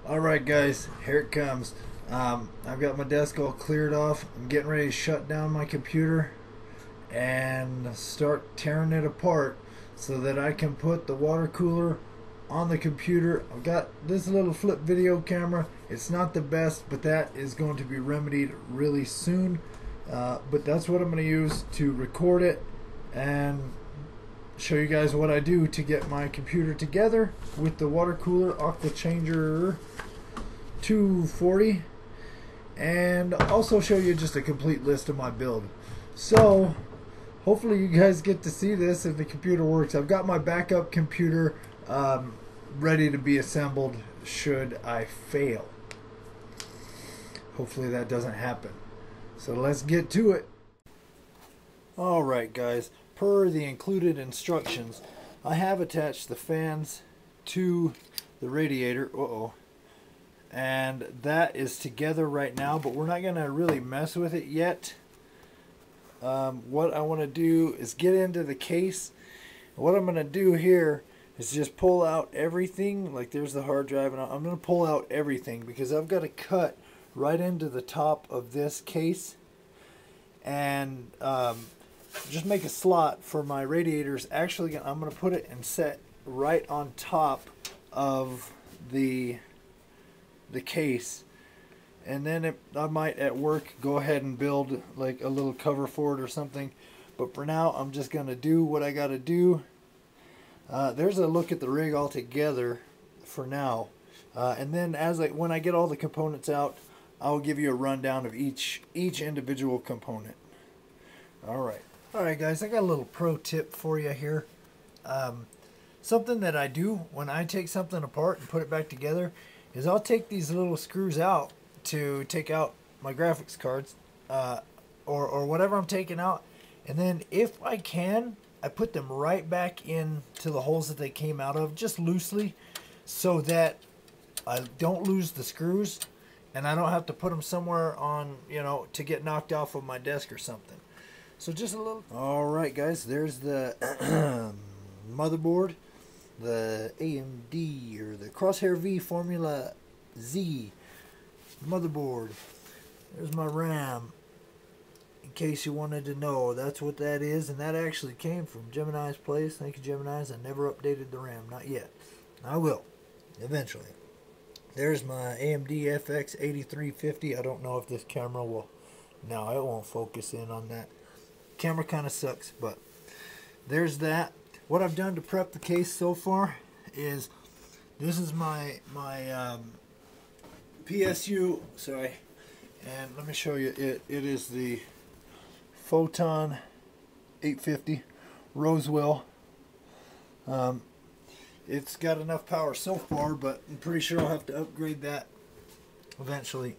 Alright guys, here it comes. I've got my desk all cleared off. I'm getting ready to shut down my computer and start tearing it apart so that I can put the water cooler on the computer. I've got this little flip video camera. It's not the best, but that is going to be remedied really soon. But that's what I'm going to use to record it and show you guys what I do to get my computer together with the water cooler Aquachanger 240, and also show you just a complete list of my build. So hopefully you guys get to see this if the computer works. I've got my backup computer ready to be assembled should I fail. Hopefully that doesn't happen. So let's get to it. Alright guys, per the included instructions, I have attached the fans to the radiator. And that is together right now, but we're not going to really mess with it yet. What I want to do is get into the case. What I'm going to do here is just pull out everything. Like there's the hard drive, and I'm going to pull out everything because I've got to cut right into the top of this case and just make a slot for my radiators. Actually, I'm going to put it and set right on top of the case, and then I might at work go ahead and build like a little cover for it or something, but for now I'm just going to do what I got to do. There's a look at the rig all together for now, and then when I get all the components out, I'll give you a rundown of each individual component. Alright guys, I got a little pro tip for you here. Something that I do when I take something apart and put it back together is I'll take these little screws out to take out my graphics cards or whatever I'm taking out, and then if I can, I put them right back into the holes that they came out of, just loosely, so that I don't lose the screws and I don't have to put them somewhere on, to get knocked off of my desk or something. So just a little. Alright guys, there's the motherboard, the AMD or the Crosshair V Formula Z motherboard. There's my RAM, in case you wanted to know. That's what that is, and that actually came from Gemini's place. Thank you, Gemini's. I never updated the RAM, not yet. I will eventually. There's my AMD FX 8350. I don't know if this camera will. No, it won't focus in on that. Camera kind of sucks, but there's that. What I've done to prep the case so far is, this is my PSU, and let me show you it. It is the Photon 850 Rosewill. It's got enough power so far, but I'm pretty sure I'll have to upgrade that eventually.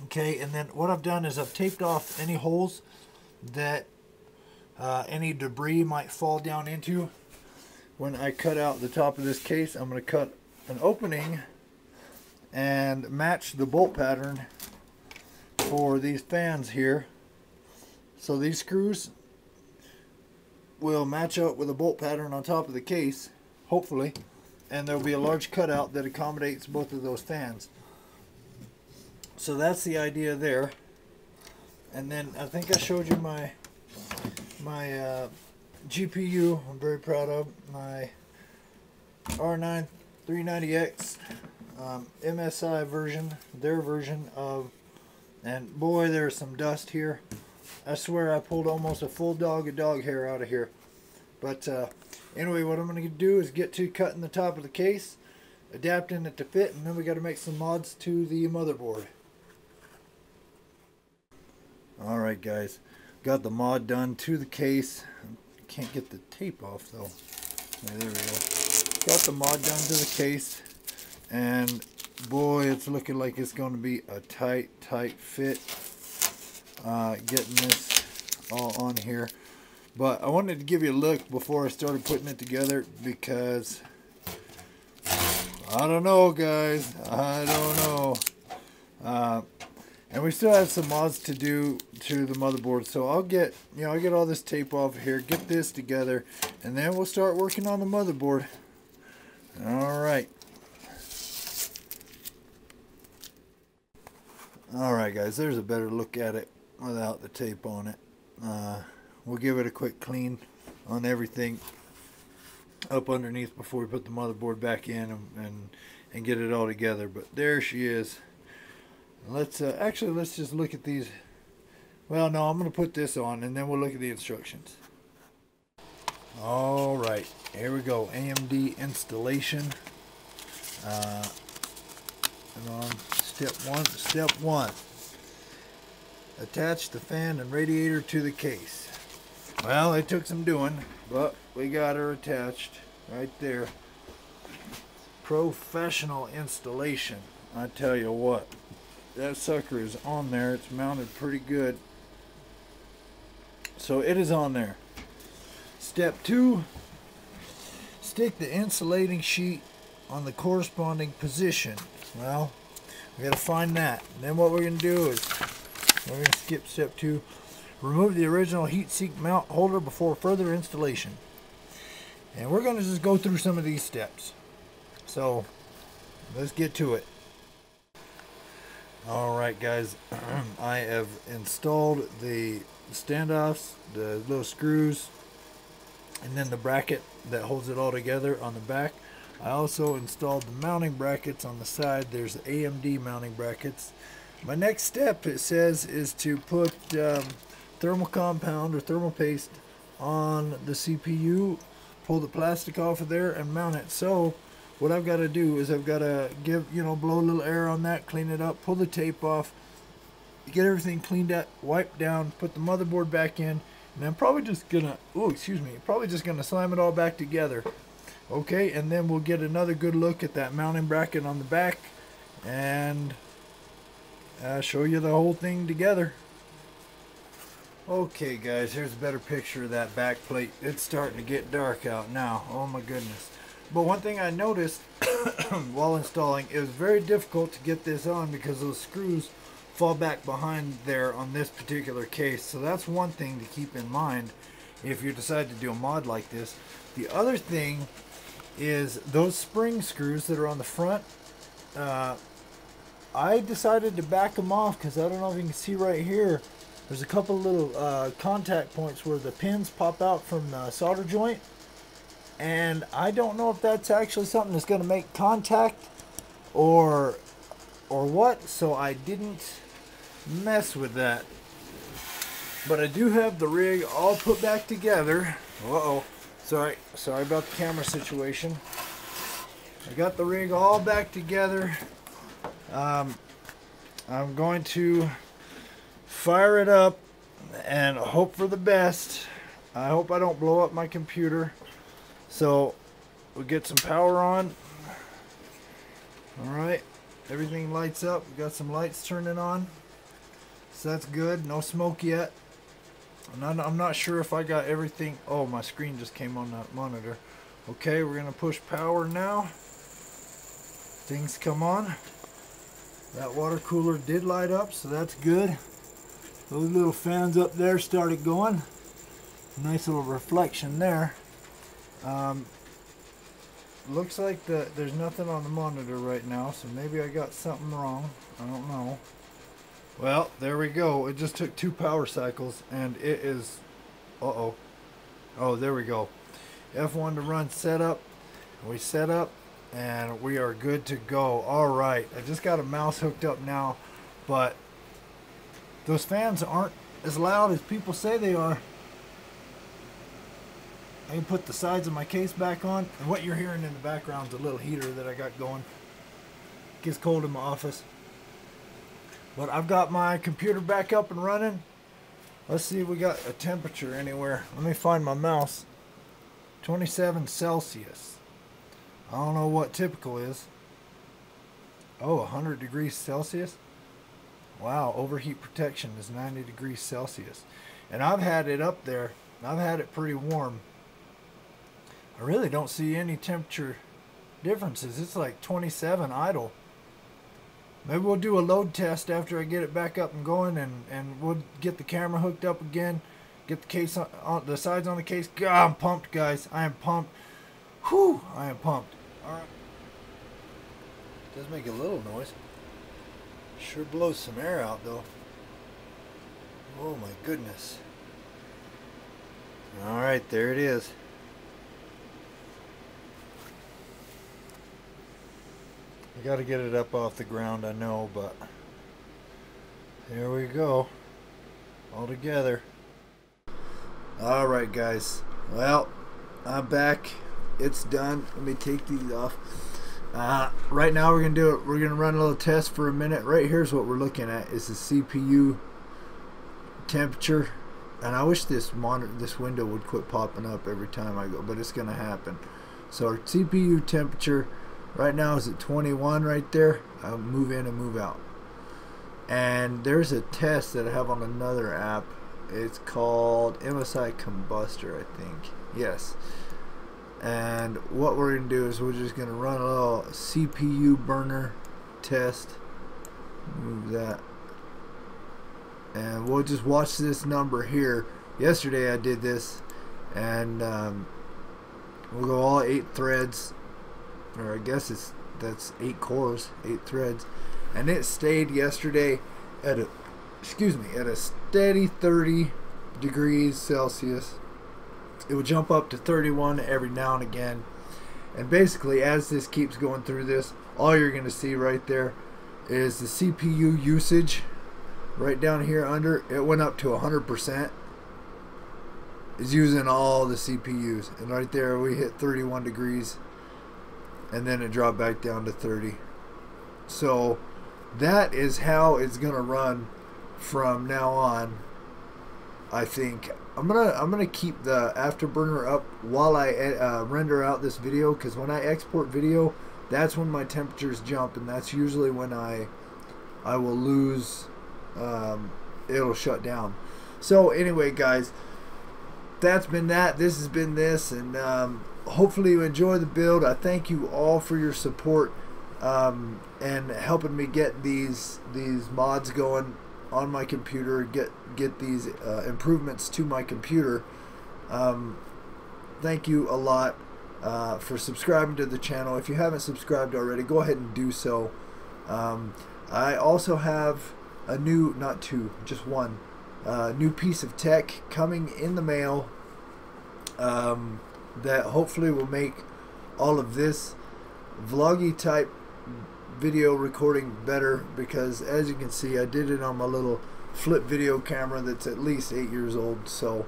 Okay, and then what I've done is I've taped off any holes that any debris might fall down into. When I cut out the top of this case, I'm going to cut an opening and match the bolt pattern for these fans here. So these screws will match up with a bolt pattern on top of the case, hopefully, and there'll be a large cutout that accommodates both of those fans. So that's the idea there. And then I think I showed you my GPU. I'm very proud of my R9 390X MSI version, their version of, and boy, there's some dust here. I swear I pulled almost a full dog of dog hair out of here. But anyway, what I'm going to do is get to cutting the top of the case, adapting it to fit, and then we got to make some mods to the motherboard. Alright guys, got the mod done to the case. Can't get the tape off though. There we go. Got the mod done to the case, and boy, it's looking like it's going to be a tight fit getting this all on here. But I wanted to give you a look before I started putting it together, because I don't know guys, I don't know. And we still have some mods to do to the motherboard, so I'll get all this tape off here, get this together, and then we'll start working on the motherboard. All right. Alright guys, there's a better look at it without the tape on it. We'll give it a quick clean on everything up underneath before we put the motherboard back in and get it all together. But there she is. Let's just look at these. Well, no, I'm going to put this on and then we'll look at the instructions. Alright, here we go. AMD Installation. And on step one, attach the fan and radiator to the case. Well, it took some doing, but we got her attached right there. Professional installation. I tell you what, that sucker is on there. It's mounted pretty good. So it is on there. Step 2, stick the insulating sheet on the corresponding position. Well, we got to find that. And then what we're going to do is we're going to skip step 2. Remove the original heat sink mount holder before further installation. And we're going to just go through some of these steps. So let's get to it. Alright guys, I have installed the standoffs, the little screws, and then the bracket that holds it all together on the back. I also installed the mounting brackets on the side. There's the AMD mounting brackets. My next step, it says, is to put thermal compound or thermal paste on the CPU, pull the plastic off of there and mount it. So what I've got to do is I've got to blow a little air on that, clean it up, pull the tape off, get everything cleaned up, wipe down, put the motherboard back in, and I'm probably just gonna slam it all back together. Okay, and then we'll get another good look at that mounting bracket on the back and show you the whole thing together. Okay guys, here's a better picture of that back plate. It's starting to get dark out now. Oh my goodness. But one thing I noticed while installing, it was very difficult to get this on because those screws fall back behind there on this particular case. So that's one thing to keep in mind if you decide to do a mod like this. The other thing is those spring screws that are on the front. I decided to back them off because I don't know if you can see right here. There's a couple little contact points where the pins pop out from the solder joint. And I don't know if that's actually something that's going to make contact or what. So I didn't mess with that. But I do have the rig all put back together. Uh-oh. Sorry about the camera situation. I got the rig all back together. I'm going to fire it up and hope for the best. I hope I don't blow up my computer. So we'll get some power on. Alright, everything lights up. We got some lights turning on. So that's good. No smoke yet. I'm not sure if I got everything. Oh, my screen just came on the monitor. Okay, we're going to push power now. Things come on. That water cooler did light up, so that's good. Those little fans up there started going. Nice little reflection there. Looks like there's nothing on the monitor right now, so maybe I got something wrong. I don't know. Well, there we go. It just took 2 power cycles, and it is... Uh-oh. Oh, there we go. F1 to run setup. We set up, and we are good to go. All right. I just got a mouse hooked up now, but those fans aren't as loud as people say they are. I can put the sides of my case back on, and what you're hearing in the background is a little heater that I got going. It gets cold in my office. But I've got my computer back up and running. Let's see if we got a temperature anywhere. Let me find my mouse. 27 Celsius. I don't know what typical is. Oh, 100 degrees Celsius? Wow, overheat protection is 90 degrees Celsius. And I've had it up there. I've had it pretty warm. I really don't see any temperature differences. It's like 27 idle. Maybe we'll do a load test after I get it back up and going, and we'll get the camera hooked up again, get the case on the sides on the case. God, I'm pumped, guys. I am pumped. Whew, I am pumped. All right. Does make a little noise. Sure blows some air out though. Oh my goodness. Alright, there it is. I gotta get it up off the ground, I know, but there we go. All together. Alright guys. Well, I'm back. It's done. Let me take these off. Right now we're gonna run a little test for a minute. Right here's what we're looking at is the CPU temperature. And I wish this window would quit popping up every time I go, but it's gonna happen. So our CPU temperature right now is at 21 right there. I'll move in and move out. And there's a test that I have on another app. It's called MSI Combustor, I think. Yes. And what we're gonna do is we're just gonna run a little CPU burner test. Move that. And we'll just watch this number here. Yesterday I did this, and we'll go all 8 threads, or I guess that's 8 cores, 8 threads, and it stayed yesterday at a steady 30 degrees Celsius. It would jump up to 31 every now and again, and basically as this keeps going through this, all you're going to see right there is the CPU usage. Right down here under, it went up to 100%. It's using all the CPUs. And right there we hit 31 degrees. And then it dropped back down to 30. So that is how it's gonna run from now on. I think I'm gonna keep the afterburner up while I render out this video, because when I export video, that's when my temperatures jump, and that's usually when I will lose. It'll shut down. So anyway guys, that's been that. This has been this, and hopefully you enjoy the build. I thank you all for your support and helping me get these mods going on my computer, get these improvements to my computer. Thank you a lot for subscribing to the channel. If you haven't subscribed already, go ahead and do so. I also have a new, not two, just one, new piece of tech coming in the mail that hopefully will make all of this vloggy type video recording better, because as you can see I did it on my little flip video camera that's at least 8 years old. So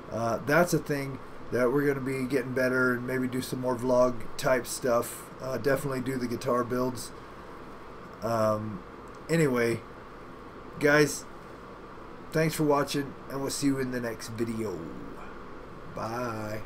that's a thing that we're going to be getting better, and maybe do some more vlog type stuff. Definitely do the guitar builds. Anyway guys, thanks for watching, and we'll see you in the next video. Bye.